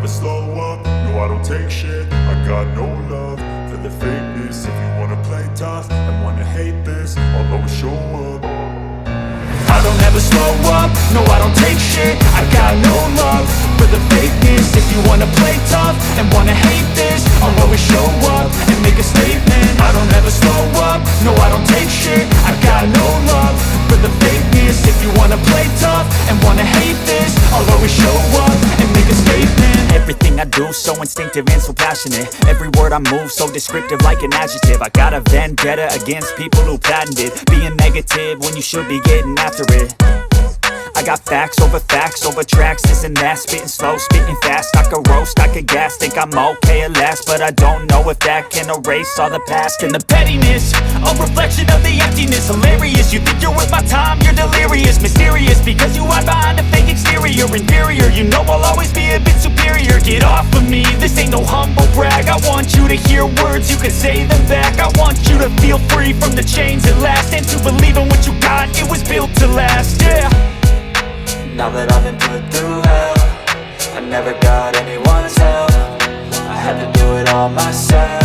slow up, no I don't take shit. I got no love for the fakeness. If you wanna play tough and wanna hate this, I'll always show up. I don't ever slow up, no I don't take shit. I got no love for the fakeness. If you wanna play tough and wanna hate this, I'll always show up and make a statement. I don't ever slow up, no I don't take shit. I got no love for the fakeness. If you wanna play tough and wanna hate this, I'll always show up and make a statement. Everything I do so instinctive and so passionate. Every word I move so descriptive like an adjective. I got a vendetta against people who patented being negative when you should be getting after it. I got facts over tracks, this and that. Spitting slow, spitting fast. I could roast, I could gas. Think I'm okay at last, but I don't know if that can erase all the past. And the pettiness, a reflection of the emptiness. Hilarious, you think you're worth my time, you're delirious. Mysterious, because you hide behind a fake exterior. Inferior, you know I'll always be a bit superior. Get off of me, this ain't no humble brag. I want you to hear words, you can say them back. I want you to feel free from the chains at last, and to believe in what you got, it was built to last, yeah. Now that I've been put through hell, I never got anyone's help. I had to do it all myself.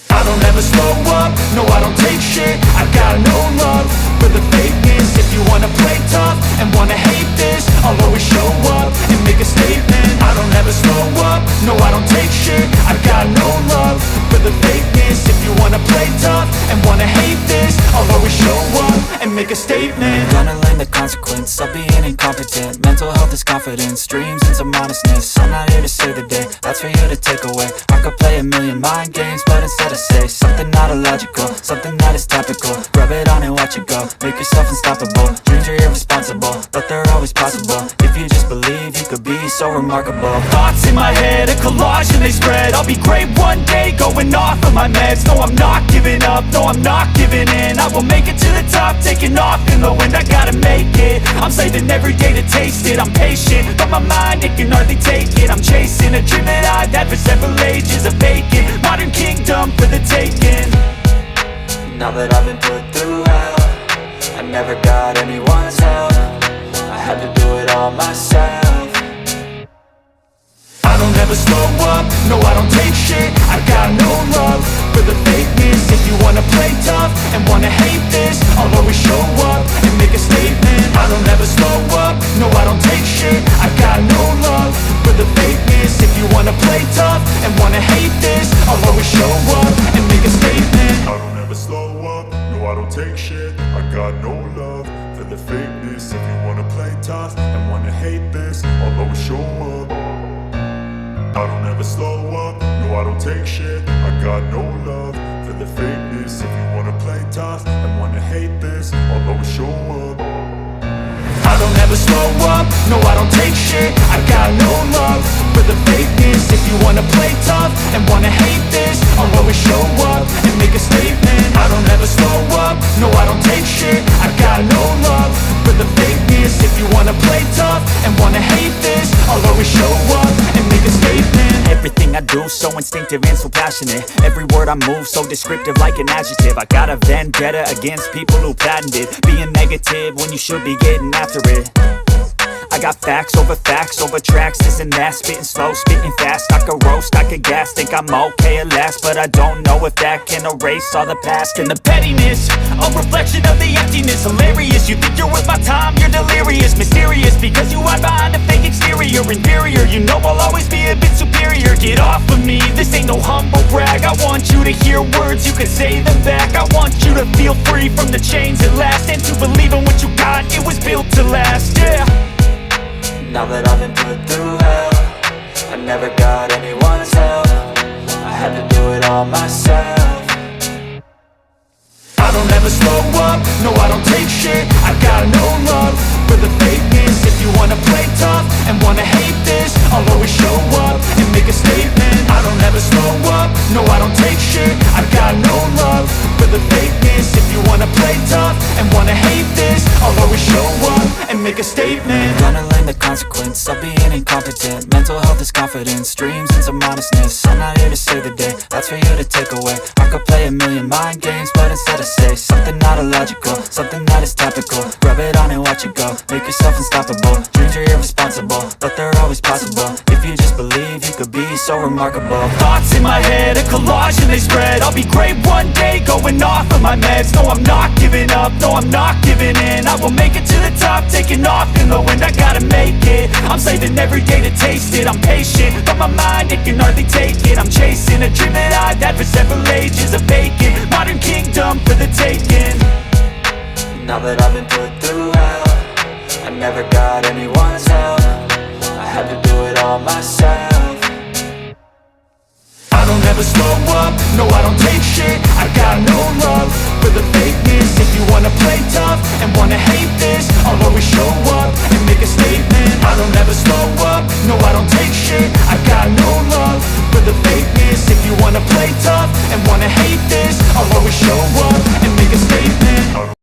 I don't ever slow up, no I don't take shit. I got no love for the fakeness. If you wanna play tough and wanna hate this, I'll always show up and make a statement. I don't ever slow up, no I don't take shit. I got no love for the fakeness. If you wanna play tough and wanna hate this, I'll always show up and make a statement. Gonna learn the consequence of being incompetent. Mental health is confidence, dreams and some honestness. I'm not here to save the day, that's for you to take away. I could play a million mind games, but instead I say something not illogical, something that is topical. Rub it on and watch it go, make yourself unstoppable. Dreams are irresponsible, but they're always possible. If you just believe, you could be so remarkable. Thoughts in my head, a collage and they spread. I'll be great one day, going off of my meds. No, I'm not giving up, no, I'm not giving in. I will make it to the top, taking off in the wind. I gotta make it, I'm saving every day to taste it. I'm patient, but my mind, it can hardly take it. I'm chasing a dream that I've had for several ages. A vacant, modern kingdom for the taking. Now that I've been put through hell, I never got anyone's help. I had to do it all myself. I don't ever slow up, no I don't take shit. I got no love for the fakeness. If you wanna play tough and wanna hate this, I'll always show up and make a statement. I don't ever slow up, no I don't take shit. I got no love for the fakeness. If you wanna play tough and wanna hate this, I'll always show up and make a statement. I don't ever slow up, no I don't take shit. I got no love for the fakeness. If you wanna play tough and wanna hate this, I'll always show up. I don't ever slow up, no I don't take shit. I got no love for the fakeness. If you wanna play tough and wanna hate this, I'll always show up. I don't ever slow up, no I don't take shit. I got no love for the fakeness. If you wanna play tough and wanna hate this, I'll always show up and make a statement. I don't ever slow up, no I don't take shit. I got no love for the fakeness. If you wanna play tough and wanna hate this, I'll always show up and make a statement. Everything I do so instinctive and so passionate. Every word I move so descriptive like an adjective. I got a vendetta against people who patented being negative when you should be getting after it. I got facts over tracks, this and that. Spitting slow, spitting fast. I could roast, I could gas. Think I'm okay at last, but I don't know if that can erase all the past. And the pettiness, a reflection of the emptiness. Hilarious, you think you're worth my time, you're delirious. Mysterious, because you hide behind a fake exterior. Inferior, you know I'll always be a bit superior. Get off of me, this ain't no humble brag. I want you to hear words, you can say them back. I want you to feel free from the chains at last, and to believe in what you got, it was built to last, yeah. Now that I've been put through hell, I never got anyone's help. I had to do it all myself. I don't ever slow up, no I don't take shit. I got no love for the fakeness. If you wanna play tough and wanna hate this, I'll always show up and make a statement. I don't ever slow up, no I don't take shit. I got no love for the fakeness. If you wanna play tough and wanna hate this, I'll always show up and make a statement. Gonna learn the consequence of being incompetent. Mental health is confidence, dreams and some honestness. I'm not here to save the day, that's for you to take away. I could play a million mind games, but instead I say something not illogical, something that is topical. Rub it on and watch it go, make yourself unstoppable. Dreams are irresponsible, but they're always possible. If you just believe, you could be so remarkable. Thoughts in my head, a collage and they spread. I'll be great one day, going off of my meds. No, I'm not giving up, no, I'm not giving in. I will make it to the top, taking off in the wind. I gotta make it, I'm saving every day to taste it. I'm patient, but my mind, it can hardly take it. I'm chasing a dream that I've had for several ages. A vacant, modern kingdom for the taking. Now that I've been put through hell, I never got anyone's help. I had to do it all myself. I don't ever slow up, no I don't take shit. I got no love for the fakeness. If you wanna play tough and wanna hate this, I'll always show up and make a statement. I don't ever slow up, no I don't take shit. I got no love for the fakeness. If you wanna play tough and wanna hate this, I'll always show up and make a statement.